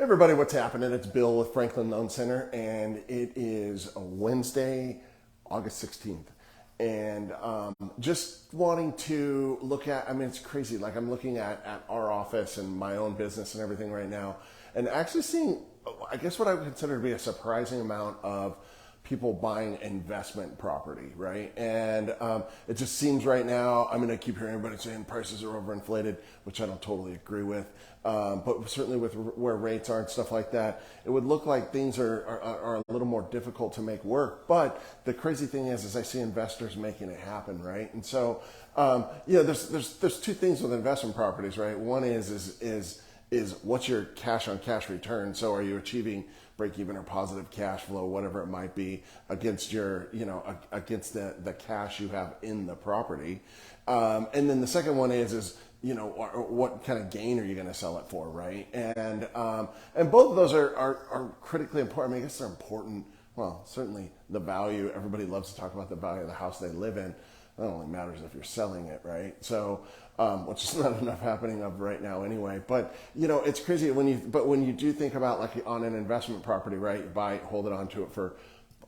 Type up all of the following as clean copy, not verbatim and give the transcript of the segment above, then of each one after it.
Everybody, what's happening? It's Bill with Franklin Loan Center, and it is a Wednesday, August 16th. And just wanting to look at, I mean, it's crazy. Like, I'm looking at our office and my own business and everything right now, and actually seeing, I guess, what I would consider to be a surprising amount of people buying investment property, right? And it just seems right now, I mean, I keep hearing everybody saying prices are overinflated, which I don't totally agree with. But certainly with where rates are and stuff like that, it would look like things are a little more difficult to make work. But the crazy thing is I see investors making it happen, right? And so, there's two things with investment properties, right? One is what's your cash on cash return? So are you achieving break even or positive cash flow, whatever it might be, against your, against the cash you have in the property? And then the second one is what kind of gain are you going to sell it for, right? And both of those are critically important. I mean, I guess they're important. Well, certainly the value. Everybody loves to talk about the value of the house they live in. That only matters if you're selling it, right? So, which is not enough happening of right now anyway. But it's crazy when you do think about, like, on an investment property, right? You buy it, hold it onto it for,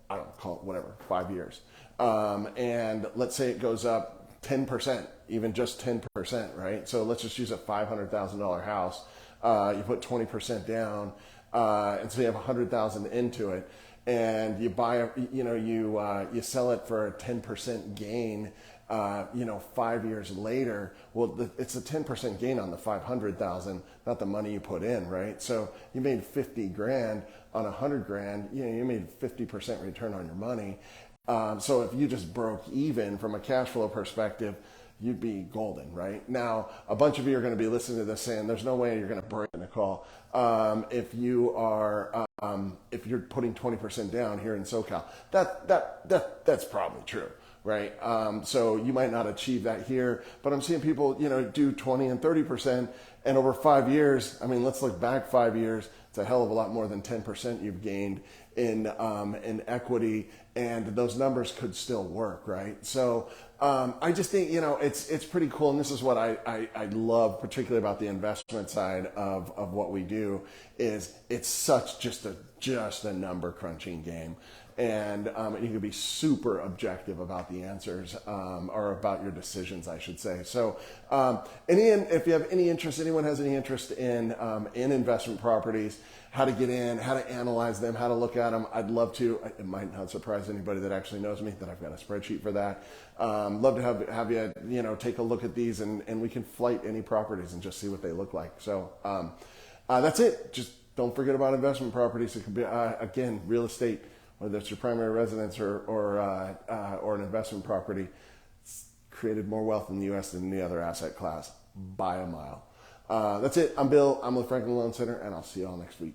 I don't know, call it whatever, 5 years, and let's say it goes up 10%, even just 10%, right? So let's just use a $500,000 house. You put 20% down, and so you have 100,000 into it, and you buy, you sell it for a 10% gain. 5 years later, well, it's a 10% gain on the 500,000, not the money you put in, right? So you made 50 grand on 100 grand. You made 50% return on your money. So if you just broke even from a cash flow perspective, you'd be golden, right? Now, a bunch of you are going to be listening to this saying, "There's no way you're going to break in a call if if you're putting 20% down here in SoCal." That's probably true, right? So you might not achieve that here, but I'm seeing people, do 20 and 30%, and over 5 years. I mean, let's look back 5 years. It's a hell of a lot more than 10% you've gained in equity, and those numbers could still work, right? So I just think it's pretty cool, and this is what I love particularly about the investment side of what we do is it's such just a number crunching game. And you can be super objective about the answers, or about your decisions, I should say. So, if you have any interest, anyone has any interest in investment properties, how to get in, how to analyze them, how to look at them, I'd love to. It might not surprise anybody that actually knows me that I've got a spreadsheet for that. Love to have you take a look at these, and we can flight any properties and just see what they look like. So that's it. Just don't forget about investment properties. It could be again, real estate, whether it's your primary residence or an investment property. It's created more wealth in the U.S. than any other asset class by a mile. That's it. I'm Bill. I'm with Franklin Loan Center, and I'll see you all next week.